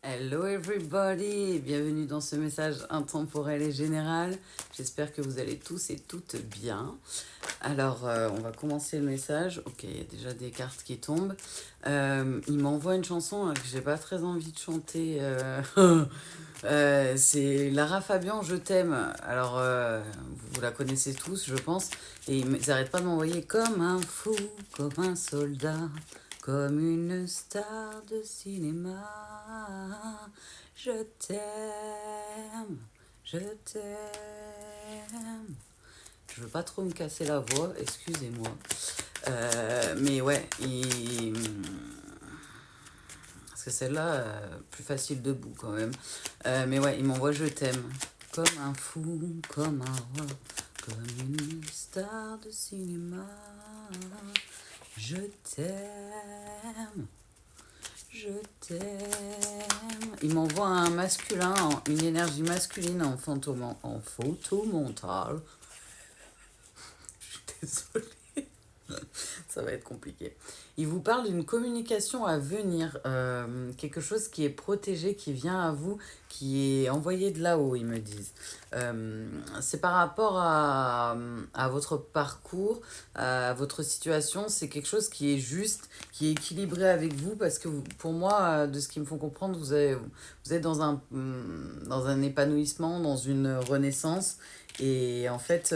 Hello everybody, bienvenue dans ce message intemporel et général. J'espère que vous allez tous et toutes bien. Alors, on va commencer le message. Ok, il y a déjà des cartes qui tombent. Il m'envoie une chanson que j'ai pas très envie de chanter. C'est Lara Fabian, Je t'aime. Alors, vous la connaissez tous, je pense. Et ils n'arrêtent pas de m'envoyer comme un fou, comme un soldat. Comme une star de cinéma, je t'aime, je t'aime. Je veux pas trop me casser la voix, excusez-moi. Mais ouais, parce que celle-là, plus facile debout quand même. Mais ouais, il m'envoie je t'aime. Comme un fou, comme un roi, comme une star de cinéma. Je t'aime. Je t'aime. Il m'envoie un masculin, une énergie masculine en photomental. Je suis désolée. Ça va être compliqué. Il vous parle d'une communication à venir, quelque chose qui est protégé, qui vient à vous, qui est envoyé de là-haut, ils me disent. C'est par rapport à votre parcours, à votre situation, c'est quelque chose qui est juste, qui est équilibré avec vous, parce que pour moi, de ce qu'ils me font comprendre, vous êtes dans un épanouissement, dans une renaissance. Et en fait,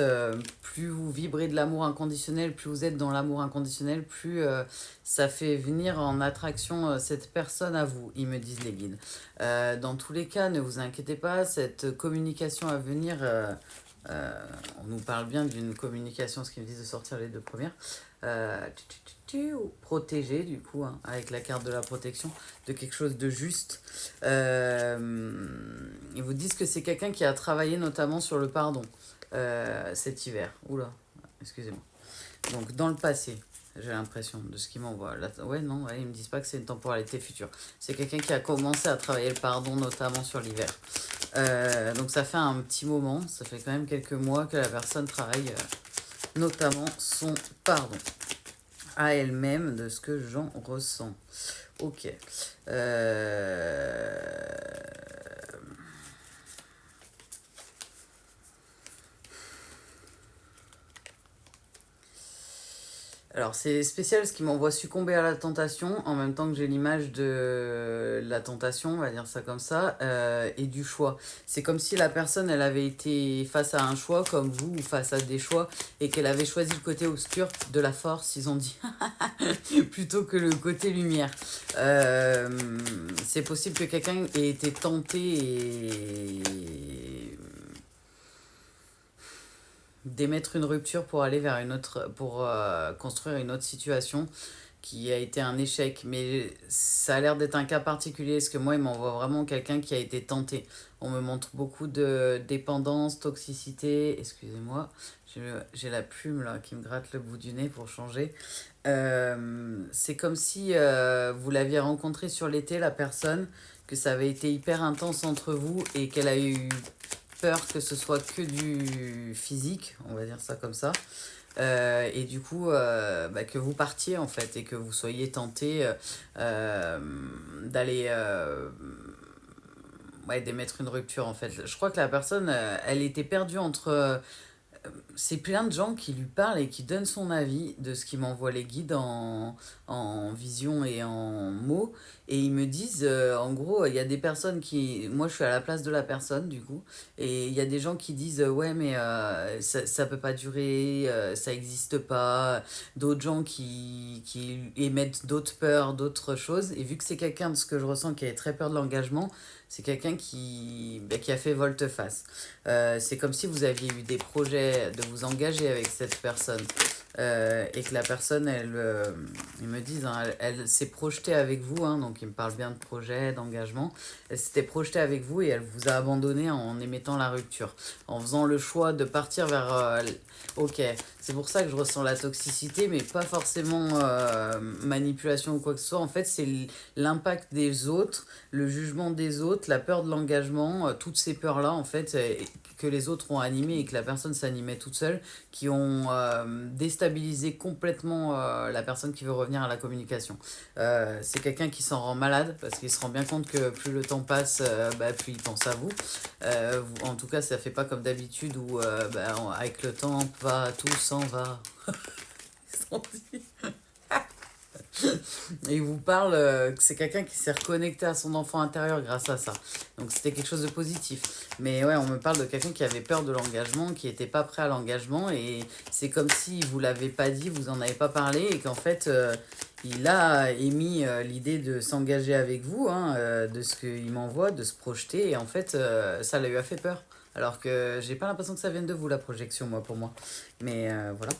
plus vous vibrez de l'amour inconditionnel, plus vous êtes dans l'amour inconditionnel, plus ça fait venir en attraction cette personne à vous, ils me disent les guides. Dans tous les cas, ne vous inquiétez pas, cette communication à venir, on nous parle bien d'une communication, ce qu'ils me disent de sortir les deux premières, protégée du coup, hein, avec la carte de la protection, de quelque chose de juste. Ils vous disent que c'est quelqu'un qui a travaillé notamment sur le pardon cet hiver. Oula, excusez-moi. Donc dans le passé, j'ai l'impression de ce qu'ils m'envoient. Ouais, non, ouais, ils me disent pas que c'est une temporalité future. C'est quelqu'un qui a commencé à travailler le pardon, notamment sur l'hiver. Donc ça fait un petit moment, ça fait quand même quelques mois que la personne travaille notamment son pardon à elle-même, de ce que j'en ressens. Ok. Alors c'est spécial parce qu'il m'envoie succomber à la tentation en même temps que j'ai l'image de la tentation, on va dire ça comme ça, et du choix. C'est comme si la personne elle avait été face à un choix comme vous ou face à des choix et qu'elle avait choisi le côté obscur de la force, ils ont dit, plutôt que le côté lumière. C'est possible que quelqu'un ait été tenté et d'émettre une rupture pour aller vers une autre, pour construire une autre situation qui a été un échec. Mais ça a l'air d'être un cas particulier, parce que moi, il m'envoie vraiment quelqu'un qui a été tenté. On me montre beaucoup de dépendance, toxicité. Excusez-moi, j'ai la plume là qui me gratte le bout du nez pour changer. C'est comme si vous l'aviez rencontré sur l'été, la personne, que ça avait été hyper intense entre vous et qu'elle a eu peur que ce soit que du physique, on va dire ça comme ça. Et du coup, que vous partiez en fait et que vous soyez tenté d'aller ouais, d'émettre une rupture en fait. Je crois que la personne, elle était perdue entre c'est plein de gens qui lui parlent et qui donnent son avis de ce qui m'envoie les guides en vision et en mots. Et ils me disent, en gros, il y a des personnes qui... Moi, je suis à la place de la personne, du coup. Et il y a des gens qui disent, ouais, mais ça peut pas durer, ça existe pas. D'autres gens qui émettent d'autres peurs, d'autres choses. Et vu que c'est quelqu'un de ce que je ressens qui a très peur de l'engagement, c'est quelqu'un qui a fait volte-face. C'est comme si vous aviez eu des projets de vous engager avec cette personne et que la personne, ils me disent, hein, elle s'est projetée avec vous, hein, donc ils me parlent bien de projet, d'engagement. Elle s'était projetée avec vous et elle vous a abandonné en émettant la rupture, en faisant le choix de partir vers... ok, c'est pour ça que je ressens la toxicité, mais pas forcément manipulation ou quoi que ce soit. En fait, c'est l'impact des autres, le jugement des autres, la peur de l'engagement, toutes ces peurs-là, en fait, que les autres ont animées et que la personne s'animait toute seule, qui ont déstabilisé déstabiliser complètement la personne qui veut revenir à la communication. C'est quelqu'un qui s'en rend malade parce qu'il se rend bien compte que plus le temps passe, plus il pense à vous. En tout cas, ça fait pas comme d'habitude où avec le temps va, tout s'en va. Ils sont dit. Et il vous parle que c'est quelqu'un qui s'est reconnecté à son enfant intérieur grâce à ça. Donc c'était quelque chose de positif. Mais ouais, on me parle de quelqu'un qui avait peur de l'engagement, qui n'était pas prêt à l'engagement. Et c'est comme si vous l'avez pas dit, vous en avez pas parlé. Et qu'en fait, il a émis l'idée de s'engager avec vous, hein, de ce qu'il m'envoie, de se projeter. Et en fait, ça lui a fait peur. Alors que j'ai pas l'impression que ça vienne de vous, la projection, moi, pour moi. Mais voilà.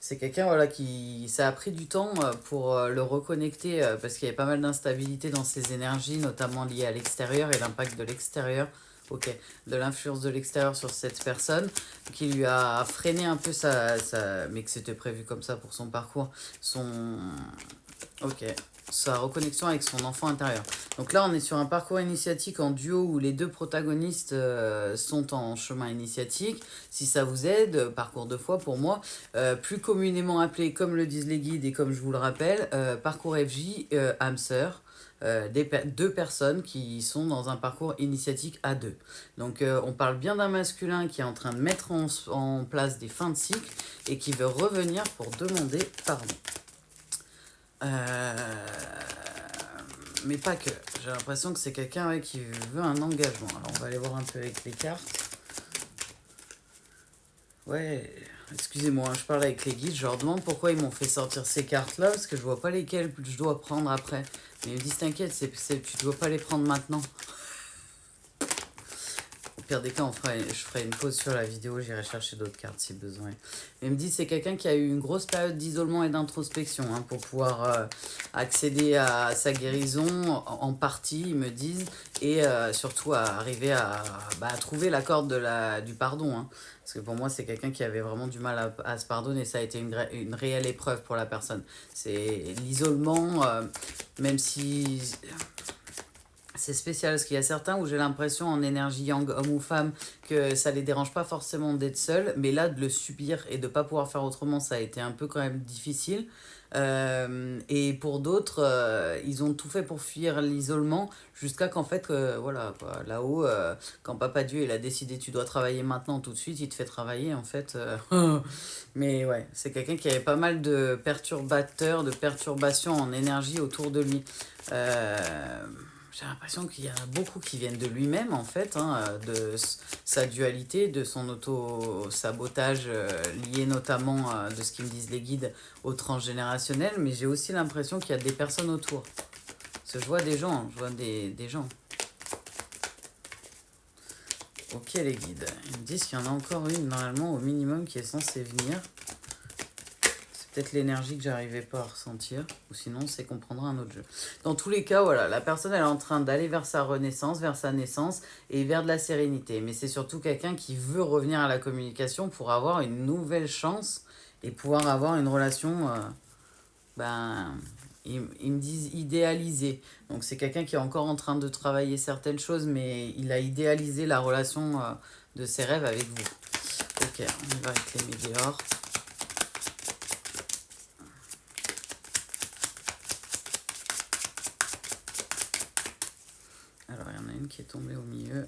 C'est quelqu'un voilà, qui... Ça a pris du temps pour le reconnecter parce qu'il y avait pas mal d'instabilité dans ses énergies, notamment liées à l'extérieur et l'impact de l'extérieur. Ok, de l'influence de l'extérieur sur cette personne qui lui a freiné un peu mais que c'était prévu comme ça pour son parcours, ok, sa reconnexion avec son enfant intérieur. Donc là, on est sur un parcours initiatique en duo où les deux protagonistes sont en chemin initiatique. Si ça vous aide, parcours de foi pour moi, plus communément appelé, comme le disent les guides et comme je vous le rappelle, parcours FJ, âme sœur. Deux personnes qui sont dans un parcours initiatique à deux. Donc on parle bien d'un masculin qui est en train de mettre en place des fins de cycle et qui veut revenir pour demander pardon. Mais pas que. J'ai l'impression que c'est quelqu'un qui veut un engagement. Alors on va aller voir un peu avec les cartes. Ouais, excusez-moi, je parle avec les guides, je leur demande pourquoi ils m'ont fait sortir ces cartes-là, parce que je vois pas lesquelles je dois prendre après. Mais ils me disent, t'inquiète, tu dois pas les prendre maintenant. Au pire des cas, je ferai une pause sur la vidéo, j'irai chercher d'autres cartes si besoin. Mais ils me disent, c'est quelqu'un qui a eu une grosse période d'isolement et d'introspection pour pouvoir accéder à sa guérison en partie, ils me disent, et surtout à arriver à trouver la corde du pardon. Parce que pour moi, c'est quelqu'un qui avait vraiment du mal à se pardonner. Ça a été une réelle épreuve pour la personne. C'est l'isolement, même si c'est spécial. Parce qu'il y a certains où j'ai l'impression, en énergie yang, homme ou femme, que ça les dérange pas forcément d'être seuls. Mais là, de le subir et de pas pouvoir faire autrement, ça a été un peu quand même difficile. Et pour d'autres, ils ont tout fait pour fuir l'isolement jusqu'à qu'en fait, voilà, quoi, là-haut, quand Papa Dieu il a décidé tu dois travailler maintenant tout de suite, il te fait travailler en fait. Mais ouais, c'est quelqu'un qui avait pas mal de perturbateurs, de perturbations en énergie autour de lui. J'ai l'impression qu'il y en a beaucoup qui viennent de lui-même, en fait, de sa dualité, de son auto-sabotage lié notamment, de ce qu'ils me disent les guides, au transgénérationnel. Mais j'ai aussi l'impression qu'il y a des personnes autour. Parce que je vois des gens, des gens. Ok, les guides. Ils me disent qu'il y en a encore une, normalement, au minimum, qui est censée venir. Peut-être l'énergie que j'arrivais pas à ressentir, ou sinon c'est qu'on prendra un autre jeu. Dans tous les cas, voilà, la personne elle est en train d'aller vers sa renaissance, vers sa naissance et vers de la sérénité. Mais c'est surtout quelqu'un qui veut revenir à la communication pour avoir une nouvelle chance et pouvoir avoir une relation, ils me disent idéalisée. Donc c'est quelqu'un qui est encore en train de travailler certaines choses, mais il a idéalisé la relation de ses rêves avec vous. Ok, on y va avec les météores. Alors, il y en a une qui est tombée au milieu.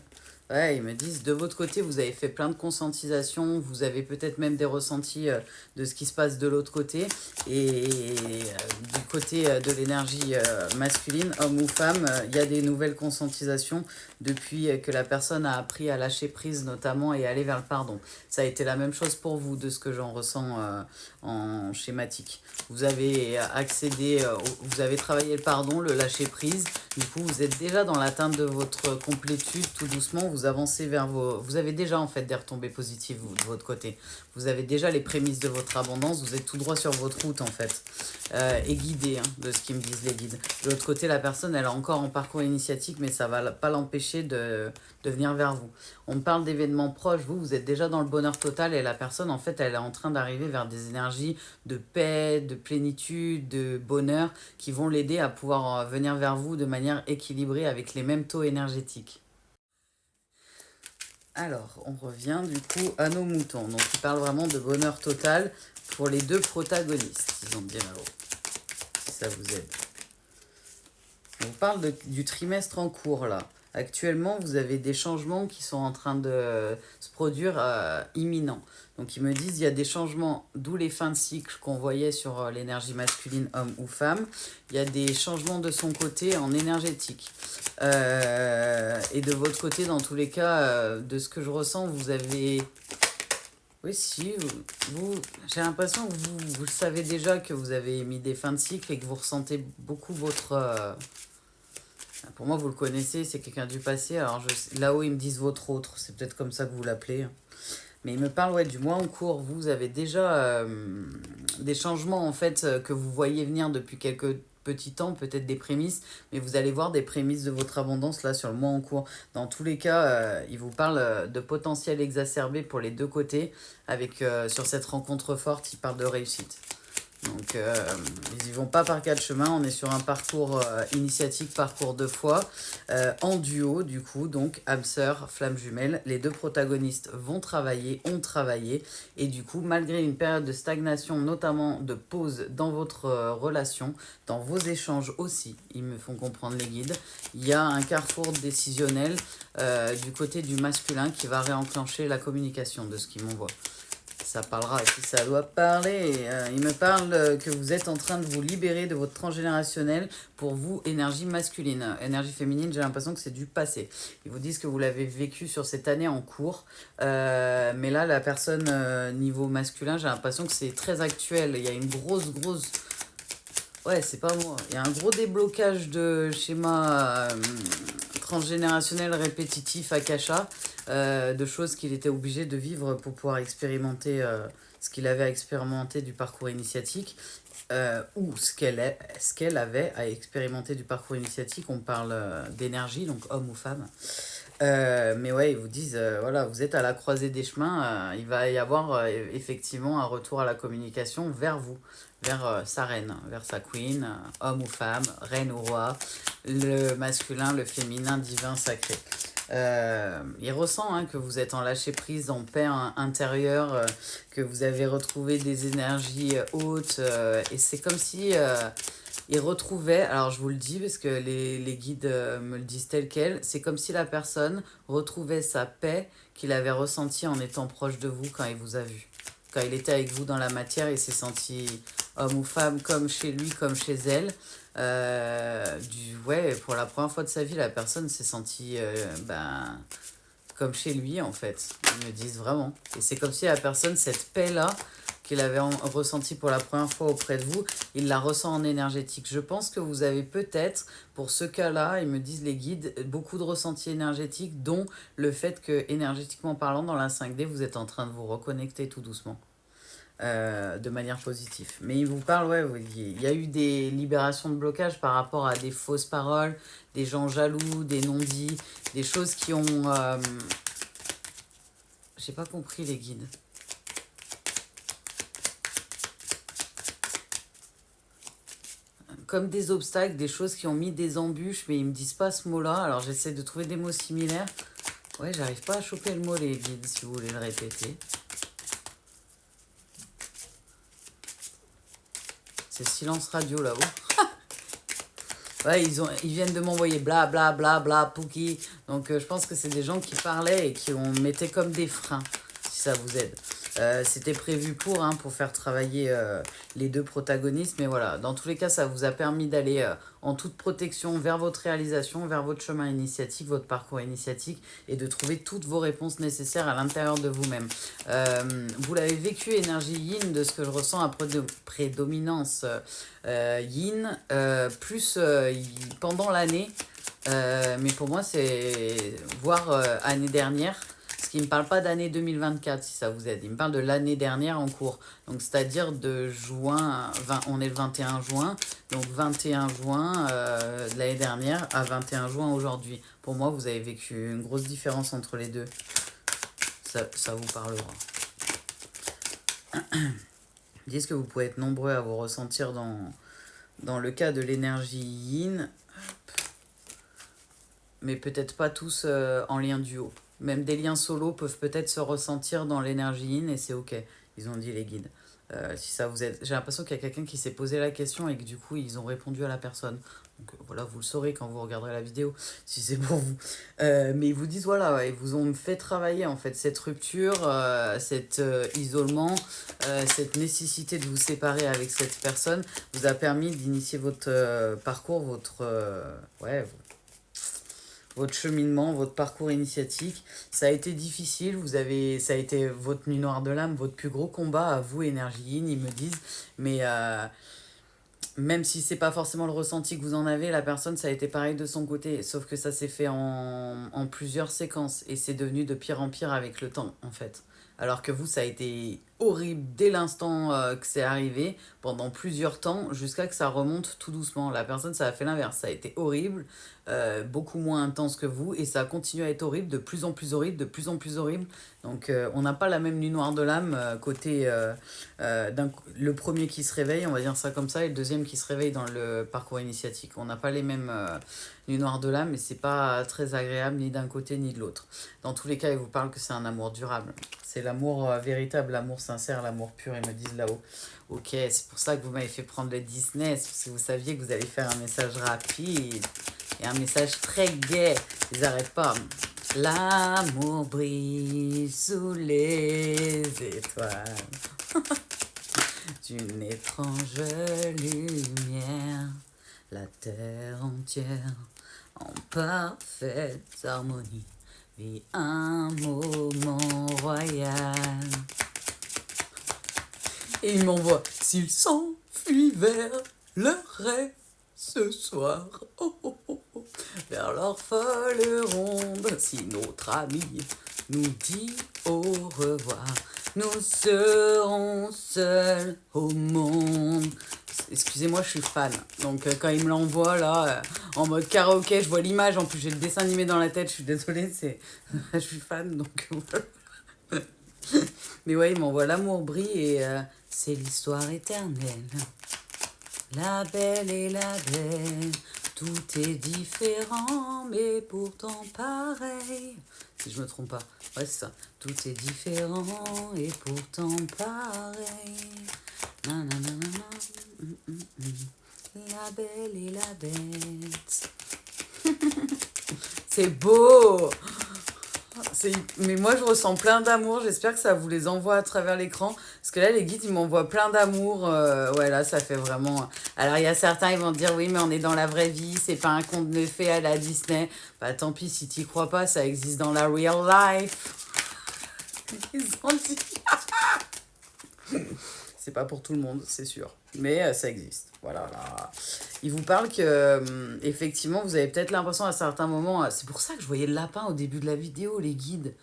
Ouais, ils me disent, de votre côté, vous avez fait plein de conscientisation, vous avez peut-être même des ressentis de ce qui se passe de l'autre côté. Et du côté de l'énergie masculine, homme ou femme, il y a des nouvelles conscientisations depuis que la personne a appris à lâcher prise notamment et aller vers le pardon. Ça a été la même chose pour vous, de ce que j'en ressens en schématique. Vous avez accédé, vous avez travaillé le pardon, le lâcher prise. Du coup, vous êtes déjà dans l'atteinte de votre complétude, tout doucement, vous avancez vers vos... Vous avez déjà en fait des retombées positives vous, de votre côté. Vous avez déjà les prémices de votre abondance, vous êtes tout droit sur votre route en fait. Et guidé de ce qu'ils me disent les guides. De l'autre côté, la personne, elle est encore en parcours initiatique, mais ça ne va pas l'empêcher de venir vers vous. On me parle d'événements proches, vous êtes déjà dans le bonheur total et la personne, en fait, elle est en train d'arriver vers des énergies de paix, de plénitude, de bonheur qui vont l'aider à pouvoir venir vers vous de manière équilibrée avec les mêmes taux énergétiques. Alors, on revient du coup à nos moutons. Donc, il parle vraiment de bonheur total. pour les deux protagonistes, ils ont bien là-haut, si ça vous aide. On vous parle du trimestre en cours, là. Actuellement, vous avez des changements qui sont en train de se produire imminents. Donc, ils me disent il y a des changements, d'où les fins de cycle qu'on voyait sur l'énergie masculine, homme ou femme. Il y a des changements de son côté en énergétique. Et de votre côté, dans tous les cas, de ce que je ressens, vous avez... Oui, si, j'ai l'impression que vous le savez déjà que vous avez mis des fins de cycle et que vous ressentez beaucoup votre... pour moi, vous le connaissez, c'est quelqu'un du passé. Alors là-haut, ils me disent votre autre, c'est peut-être comme ça que vous l'appelez. Mais il me parle ouais, du mois en cours. Vous avez déjà des changements en fait que vous voyez venir depuis quelques petits temps, peut-être des prémices, mais vous allez voir des prémices de votre abondance là sur le mois en cours. Dans tous les cas, il vous parle de potentiel exacerbé pour les deux côtés. Avec sur cette rencontre forte, il parle de réussite. Donc, ils y vont pas par quatre chemins. On est sur un parcours initiatique, parcours de foi, en duo, du coup. Donc, âme sœur, flamme jumelle. Les deux protagonistes vont travailler, ont travaillé. Et du coup, malgré une période de stagnation, notamment de pause dans votre relation, dans vos échanges aussi, ils me font comprendre les guides, il y a un carrefour décisionnel du côté du masculin qui va réenclencher la communication de ce qu'ils m'envoient. Ça parlera si ça doit parler. Il me parle que vous êtes en train de vous libérer de votre transgénérationnel pour vous, énergie masculine. Énergie féminine, j'ai l'impression que c'est du passé. Ils vous disent que vous l'avez vécu sur cette année en cours. Mais là, la personne niveau masculin, j'ai l'impression que c'est très actuel. Il y a une grosse... Ouais, c'est pas moi. Il y a un gros déblocage de schéma transgénérationnel répétitif Akasha, de choses qu'il était obligé de vivre pour pouvoir expérimenter ce qu'il avait expérimenté du parcours initiatique, ou ce qu'elle avait à expérimenter du parcours initiatique. On parle d'énergie, donc homme ou femme. Mais ouais, ils vous disent, voilà, vous êtes à la croisée des chemins, il va y avoir effectivement un retour à la communication vers vous, vers sa reine, vers sa queen, homme ou femme, reine ou roi, le masculin, le féminin, divin, sacré. Il ressent hein, que vous êtes en lâcher prise, en paix intérieure, que vous avez retrouvé des énergies hautes, et c'est comme si il retrouvait, alors je vous le dis parce que les guides me le disent tel quel, c'est comme si la personne retrouvait sa paix qu'il avait ressentie en étant proche de vous quand il vous a vu. Quand il était avec vous dans la matière, il s'est senti homme ou femme comme chez lui, comme chez elle. Ouais, pour la première fois de sa vie, la personne s'est sentie comme chez lui en fait. Ils me disent vraiment. Et c'est comme si la personne, cette paix-là, qu'il avait ressenti pour la première fois auprès de vous, il la ressent en énergétique. Je pense que vous avez peut-être, pour ce cas-là, ils me disent les guides, beaucoup de ressentis énergétiques, dont le fait que, énergétiquement parlant, dans la 5D, vous êtes en train de vous reconnecter tout doucement. De manière positive. Mais il vous parle, ouais, il y a eu des libérations de blocage par rapport à des fausses paroles, des gens jaloux, des non-dits, des choses qui ont... J'ai pas compris les guides. Comme des obstacles, des choses qui ont mis des embûches, mais ils me disent pas ce mot-là. Alors j'essaie de trouver des mots similaires. Ouais, j'arrive pas à choper le mot, les guides, si vous voulez le répéter. C'est silence radio là-haut. Ouais, ils viennent de m'envoyer bla bla bla bla Pookie. Donc je pense que c'est des gens qui parlaient et qui on mettait comme des freins, si ça vous aide. C'était prévu pour faire travailler les deux protagonistes. Mais voilà, dans tous les cas, ça vous a permis d'aller en toute protection vers votre réalisation, vers votre chemin initiatique, votre parcours initiatique, et de trouver toutes vos réponses nécessaires à l'intérieur de vous-même. Vous l'avez vécu, énergie yin, de ce que je ressens à prédominance yin, plus pendant l'année. Mais pour moi, c'est voir année dernière. Parce qu'il ne me parle pas d'année 2024, si ça vous aide. Il me parle de l'année dernière en cours. Donc, c'est-à-dire de juin, on est le 21 juin. Donc, 21 juin de l'année dernière à 21 juin aujourd'hui. Pour moi, vous avez vécu une grosse différence entre les deux. Ça vous parlera. Disent que vous pouvez être nombreux à vous ressentir dans le cas de l'énergie yin. Mais peut-être pas tous en lien duo. Même des liens solo peuvent peut-être se ressentir dans l'énergie yin et c'est ok, ils ont dit les guides. Si ça vous aide. J'ai l'impression qu'il y a quelqu'un qui s'est posé la question et que du coup, ils ont répondu à la personne. Donc voilà, vous le saurez quand vous regarderez la vidéo, si c'est pour vous. Mais ils vous disent, voilà, ouais, ils vous ont fait travailler en fait cette rupture, cet isolement, cette nécessité de vous séparer avec cette personne vous a permis d'initier votre parcours, ouais, votre cheminement, votre parcours initiatique. Ça a été difficile, ça a été votre nuit noire de l'âme, votre plus gros combat à vous, Énergie Yin, ils me disent. Mais même si c'est pas forcément le ressenti que vous en avez, la personne, ça a été pareil de son côté. Sauf que ça s'est fait en plusieurs séquences et c'est devenu de pire en pire avec le temps, en fait. Alors que vous, ça a été horrible dès l'instant que c'est arrivé, pendant plusieurs temps, jusqu'à que ça remonte tout doucement. La personne, ça a fait l'inverse. Ça a été horrible, beaucoup moins intense que vous, et ça a continué à être horrible, de plus en plus horrible, de plus en plus horrible. Donc on n'a pas la même nuit noire de l'âme côté le premier qui se réveille, on va dire ça comme ça, et le deuxième qui se réveille dans le parcours initiatique. On n'a pas les mêmes nuits noires de l'âme, et c'est pas très agréable ni d'un côté ni de l'autre. Dans tous les cas, ils vous parlent que c'est un amour durable. C'est l'amour véritable, l'amour sincère, l'amour pur, ils me disent là-haut. Ok, c'est pour ça que vous m'avez fait prendre le Disney, parce que vous saviez que vous allez faire un message rapide et un message très gai. Ils n'arrêtent pas. L'amour brille sous les étoiles d'une étrange lumière, la terre entière en parfaite harmonie vit un moment royal. Et il m'envoie s'il s'enfuit vers le rêve ce soir, oh, oh, oh, oh, vers leur folle ronde, si notre ami nous dit au revoir, nous serons seuls au monde. Excusez-moi, je suis fan. Donc quand il me l'envoie là, en mode karaoké, je vois l'image, en plus j'ai le dessin animé dans la tête, je suis désolée, je suis fan, donc voilà. Mais ouais, il m'envoie l'amour brille et c'est l'histoire éternelle. La belle et la belle, tout est différent, mais pourtant pareil. Si je me trompe pas, ouais c'est ça. Tout est différent et pourtant pareil. Nanana, la belle et la bête. C'est beau. Mais moi, je ressens plein d'amour. J'espère que ça vous les envoie à travers l'écran. Parce que là, les guides, ils m'envoient plein d'amour. Ouais, là, ça fait vraiment... Alors, il y a certains, ils vont dire, oui, mais on est dans la vraie vie. C'est pas un conte de fées à la Disney. Bah, tant pis, si t'y crois pas, ça existe dans la real life. Ils ont dit... C'est pas pour tout le monde, c'est sûr. Mais ça existe. Voilà. Là. Il vous parle que, effectivement, vous avez peut-être l'impression à certains moments... C'est pour ça que je voyais le lapin au début de la vidéo, les guides.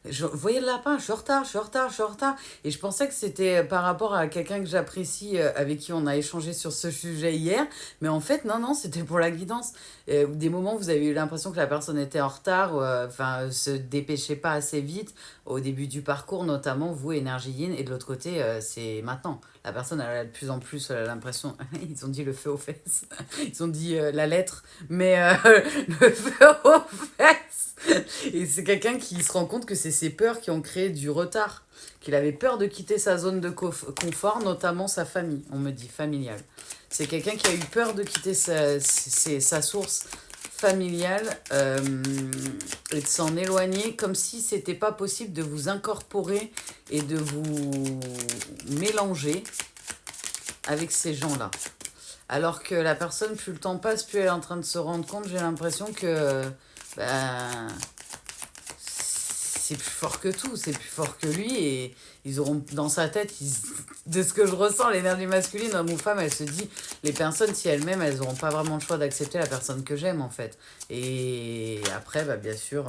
Je voyais le lapin, je suis en retard, je suis en retard, je suis en retard. Et je pensais que c'était par rapport à quelqu'un que j'apprécie, avec qui on a échangé sur ce sujet hier. Mais en fait, non, non, c'était pour la guidance. Des moments, vous avez eu l'impression que la personne était en retard, enfin, se dépêchait pas assez vite. Au début du parcours, notamment, vous, Énergie Yin. Et de l'autre côté, c'est maintenant. La personne, elle a de plus en plus l'impression... Ils ont dit le feu aux fesses. Ils ont dit la lettre. Mais le feu aux fesses. Et c'est quelqu'un qui se rend compte que c'est ses peurs qui ont créé du retard. Qu'il avait peur de quitter sa zone de confort, notamment sa famille, on me dit, familiale. C'est quelqu'un qui a eu peur de quitter sa source familiale et de s'en éloigner, comme si c'était pas possible de vous incorporer et de vous mélanger avec ces gens-là. Alors que la personne, plus le temps passe, plus elle est en train de se rendre compte, j'ai l'impression que... Ben, c'est plus fort que tout, c'est plus fort que lui et ils auront dans sa tête, de ce que je ressens, l'énergie masculine, homme ou femme, elle se dit, les personnes, si elles m'aiment, elles n'auront pas vraiment le choix d'accepter la personne que j'aime en fait. Et après, bah, bien sûr,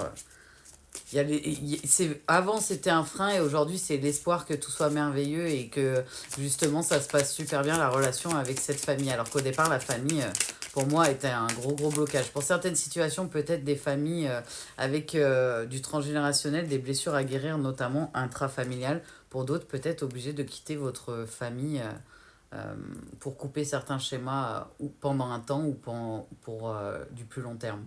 avant c'était un frein et aujourd'hui c'est l'espoir que tout soit merveilleux et que justement ça se passe super bien la relation avec cette famille. Alors qu'au départ, la famille... pour moi, était un gros blocage. Pour certaines situations, peut-être des familles avec du transgénérationnel, des blessures à guérir, notamment intrafamiliales. Pour d'autres, peut-être obligés de quitter votre famille pour couper certains schémas ou pendant un temps ou pour du plus long terme.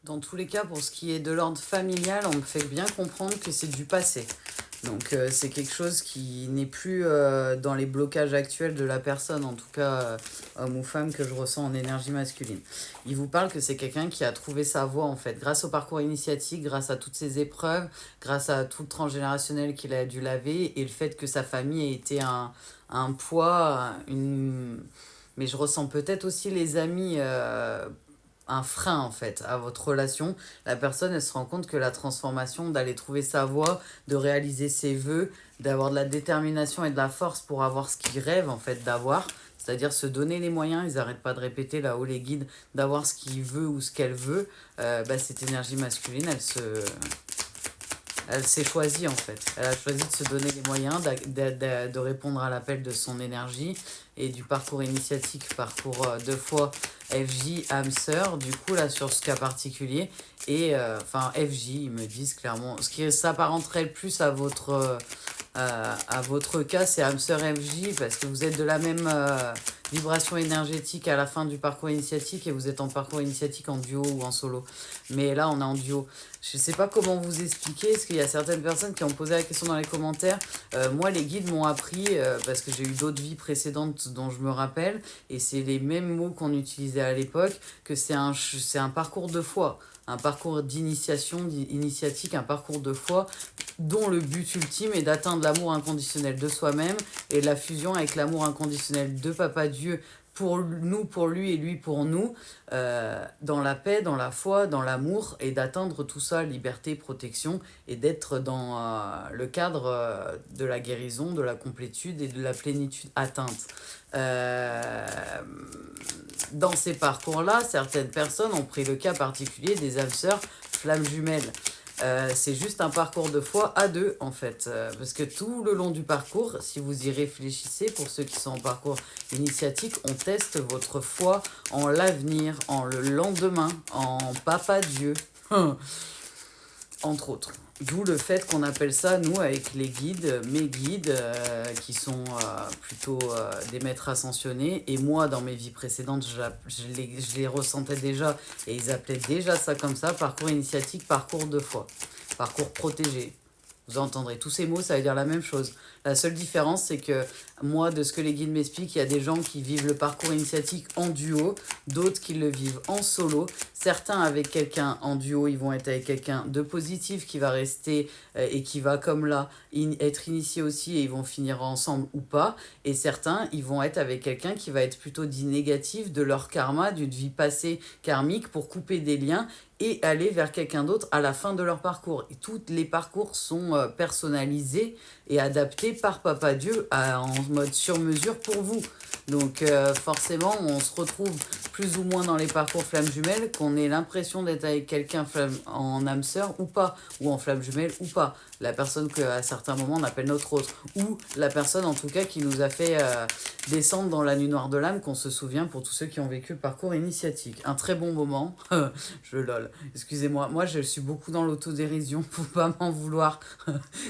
Dans tous les cas, pour ce qui est de l'ordre familial, on me fait bien comprendre que c'est du passé. Donc c'est quelque chose qui n'est plus dans les blocages actuels de la personne, en tout cas homme ou femme, que je ressens en énergie masculine. Il vous parle que c'est quelqu'un qui a trouvé sa voie en fait, grâce au parcours initiatique, grâce à toutes ses épreuves, grâce à tout le transgénérationnel qu'il a dû laver et le fait que sa famille ait été un poids, mais je ressens peut-être aussi les amis un frein en fait à votre relation. La personne, elle se rend compte que la transformation, d'aller trouver sa voie, de réaliser ses vœux, d'avoir de la détermination et de la force pour avoir ce qu'il rêve en fait d'avoir, c'est-à-dire se donner les moyens, ils n'arrêtent pas de répéter là-haut les guides, d'avoir ce qu'il veut ou ce qu'elle veut, cette énergie masculine, elle s'est choisie en fait. Elle a choisi de se donner les moyens de répondre à l'appel de son énergie et du parcours initiatique, parcours deux fois FJ, âme sœur, du coup là sur ce cas particulier. Et FJ, ils me disent clairement, ce qui s'apparenterait le plus à votre cas, c'est âme sœur FJ, parce que vous êtes de la même vibration énergétique à la fin du parcours initiatique et vous êtes en parcours initiatique en duo ou en solo. Mais là, on est en duo. Je ne sais pas comment vous expliquer, parce qu'il y a certaines personnes qui ont posé la question dans les commentaires. Moi, les guides m'ont appris, parce que j'ai eu d'autres vies précédentes dont je me rappelle, et c'est les mêmes mots qu'on utilisait à l'époque, que c'est un parcours de foi, un parcours d'initiation, initiatique, un parcours de foi, dont le but ultime est d'atteindre l'amour inconditionnel de soi-même et la fusion avec l'amour inconditionnel de Papa Dieu pour nous, pour lui et lui pour nous, dans la paix, dans la foi, dans l'amour, et d'atteindre tout ça, liberté, protection, et d'être dans le cadre de la guérison, de la complétude et de la plénitude atteinte. Dans ces parcours-là, certaines personnes ont pris le cas particulier des âmes sœurs flammes jumelles. C'est juste un parcours de foi à deux en fait, parce que tout le long du parcours, si vous y réfléchissez, pour ceux qui sont en parcours initiatique, on teste votre foi en l'avenir, en le lendemain, en Papa Dieu, entre autres. D'où le fait qu'on appelle ça, nous, avec les guides, mes guides, qui sont plutôt des maîtres ascensionnés. Et moi, dans mes vies précédentes, je les ressentais déjà. Et ils appelaient déjà ça comme ça, parcours initiatique, parcours de foi, parcours protégé. Vous entendrez, tous ces mots, ça veut dire la même chose. La seule différence, c'est que moi, de ce que les guides m'expliquent, il y a des gens qui vivent le parcours initiatique en duo, d'autres qui le vivent en solo. Certains avec quelqu'un en duo, ils vont être avec quelqu'un de positif qui va rester et qui va, comme là, être initié aussi et ils vont finir ensemble ou pas. Et certains, ils vont être avec quelqu'un qui va être plutôt dit négatif de leur karma, d'une vie passée karmique pour couper des liens et aller vers quelqu'un d'autre à la fin de leur parcours. Et tous les parcours sont personnalisés et adapté par Papa Dieu en mode sur-mesure pour vous. Donc forcément, on se retrouve plus ou moins dans les parcours flammes jumelles, qu'on ait l'impression d'être avec quelqu'un en âme sœur ou pas, ou en flamme jumelle ou pas. La personne qu'à certains moments on appelle notre autre, ou la personne en tout cas qui nous a fait descendre dans la nuit noire de l'âme, qu'on se souvient pour tous ceux qui ont vécu le parcours initiatique. Un très bon moment, je lol, excusez-moi, moi je suis beaucoup dans l'autodérision, faut pas m'en vouloir,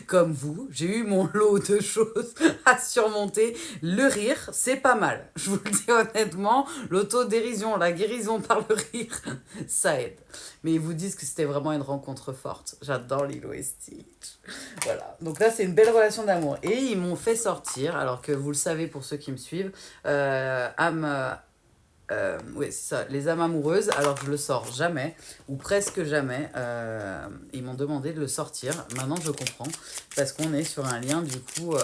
comme vous, j'ai eu mon lot de choses à surmonter. Le rire, c'est pas mal, je vous le dis honnêtement, l'autodérision, la guérison par le rire, ça aide. Mais ils vous disent que c'était vraiment une rencontre forte. J'adore Lilo et Stitch. Voilà. Donc là, c'est une belle relation d'amour. Et ils m'ont fait sortir, alors que vous le savez pour ceux qui me suivent, oui, c'est ça, les âmes amoureuses, alors que je le sors jamais, ou presque jamais. Ils m'ont demandé de le sortir. Maintenant, je comprends. Parce qu'on est sur un lien, du coup,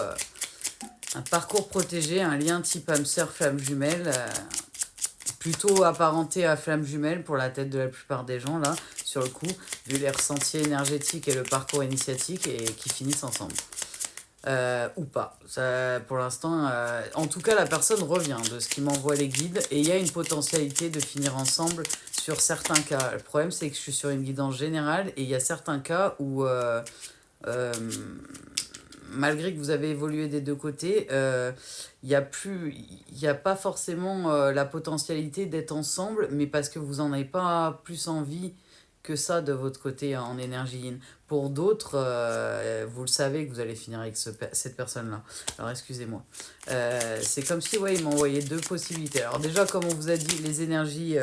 un parcours protégé, un lien type âme sœur, flamme jumelle. Plutôt apparenté à flamme jumelle pour la tête de la plupart des gens, là, sur le coup, vu les ressentis énergétiques et le parcours initiatique, et qui finissent ensemble. Ou pas. Ça, pour l'instant, en tout cas, la personne revient de ce qui m'envoie les guides, et il y a une potentialité de finir ensemble sur certains cas. Le problème, c'est que je suis sur une guidance générale, et il y a certains cas où... malgré que vous avez évolué des deux côtés, il y a pas forcément la potentialité d'être ensemble, mais parce que vous n'en avez pas plus envie que ça de votre côté en énergie yin. Pour d'autres, vous le savez que vous allez finir avec cette personne-là. Alors excusez-moi. C'est comme si, ouais, il m'a envoyé deux possibilités. Alors déjà, comme on vous a dit, les énergies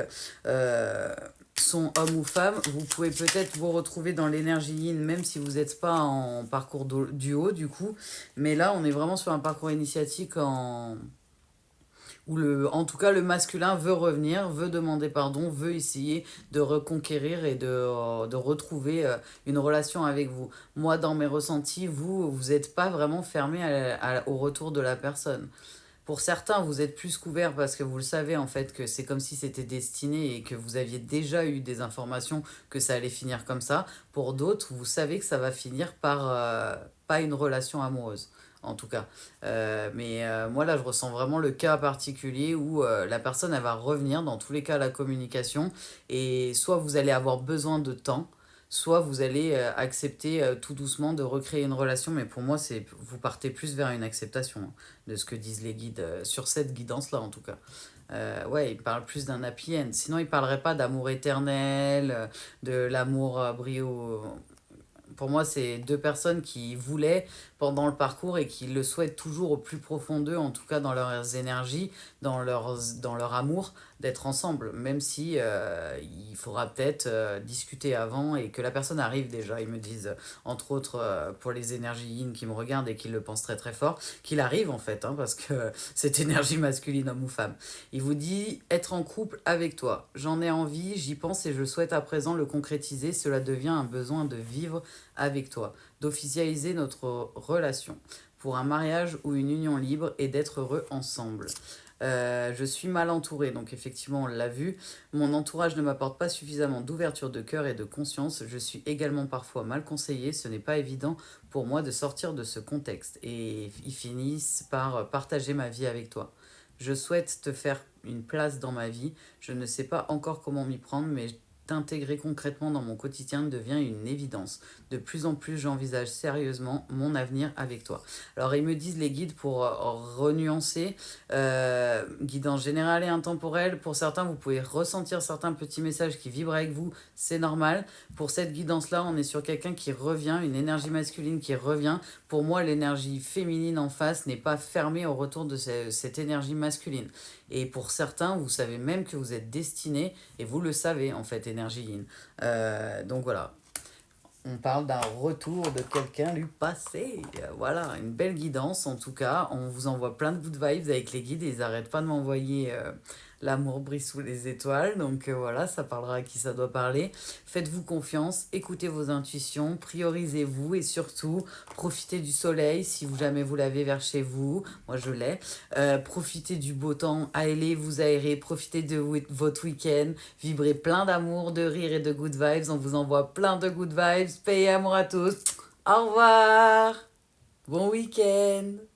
sont hommes ou femmes, vous pouvez peut-être vous retrouver dans l'énergie yin, même si vous n'êtes pas en parcours duo, du coup. Mais là, on est vraiment sur un parcours initiatique où en tout cas, le masculin veut revenir, veut demander pardon, veut essayer de reconquérir et de retrouver une relation avec vous. Moi, dans mes ressentis, vous n'êtes pas vraiment fermé au retour de la personne. Pour certains, vous êtes plus couverts parce que vous le savez en fait que c'est comme si c'était destiné et que vous aviez déjà eu des informations que ça allait finir comme ça. Pour d'autres, vous savez que ça va finir par pas une relation amoureuse, en tout cas. Mais moi là, je ressens vraiment le cas particulier où la personne, elle va revenir dans tous les cas à la communication et soit vous allez avoir besoin de temps, soit vous allez accepter tout doucement de recréer une relation, mais pour moi, vous partez plus vers une acceptation hein, de ce que disent les guides, sur cette guidance-là en tout cas. Ouais, ils parlent plus d'un happy end. Sinon, ils parleraient pas d'amour éternel, de l'amour brio. Pour moi, c'est deux personnes qui voulaient pendant le parcours et qui le souhaitent toujours au plus profond d'eux, en tout cas dans leurs énergies, dans leur amour, d'être ensemble, même si il faudra peut-être discuter avant et que la personne arrive déjà. Ils me disent, entre autres, pour les énergies yin qui me regardent et qui le pensent très très fort, qu'il arrive en fait, hein, parce que cette énergie masculine, homme ou femme. Il vous dit être en couple avec toi. J'en ai envie, j'y pense et je souhaite à présent le concrétiser. Cela devient un besoin de vivre avec toi, d'officialiser notre relation pour un mariage ou une union libre et d'être heureux ensemble. Je suis mal entourée, donc effectivement on l'a vu. Mon entourage ne m'apporte pas suffisamment d'ouverture de cœur et de conscience. Je suis également parfois mal conseillée. Ce n'est pas évident pour moi de sortir de ce contexte. Et ils finissent par partager ma vie avec toi. Je souhaite te faire une place dans ma vie. Je ne sais pas encore comment m'y prendre, mais t'intégrer concrètement dans mon quotidien devient une évidence. De plus en plus, j'envisage sérieusement mon avenir avec toi. Alors, ils me disent les guides pour renuancer, guidance générale et intemporelle. Pour certains, vous pouvez ressentir certains petits messages qui vibrent avec vous, c'est normal. Pour cette guidance-là, on est sur quelqu'un qui revient, une énergie masculine qui revient. Pour moi, l'énergie féminine en face n'est pas fermée au retour de cette énergie masculine. Et pour certains, vous savez même que vous êtes destiné, et vous le savez en fait, énergie yin. Donc voilà, on parle d'un retour de quelqu'un du passé. Voilà, une belle guidance en tout cas. On vous envoie plein de good vibes avec les guides et ils n'arrêtent pas de m'envoyer l'amour brille sous les étoiles. Donc voilà, ça parlera à qui ça doit parler. Faites-vous confiance, écoutez vos intuitions, priorisez-vous et surtout profitez du soleil si jamais vous l'avez vers chez vous. Moi je l'ai. Profitez du beau temps, allez vous aérer, profitez de votre week-end, vibrez plein d'amour, de rire et de good vibes. On vous envoie plein de good vibes. Paix et amour à tous. Au revoir. Bon week-end.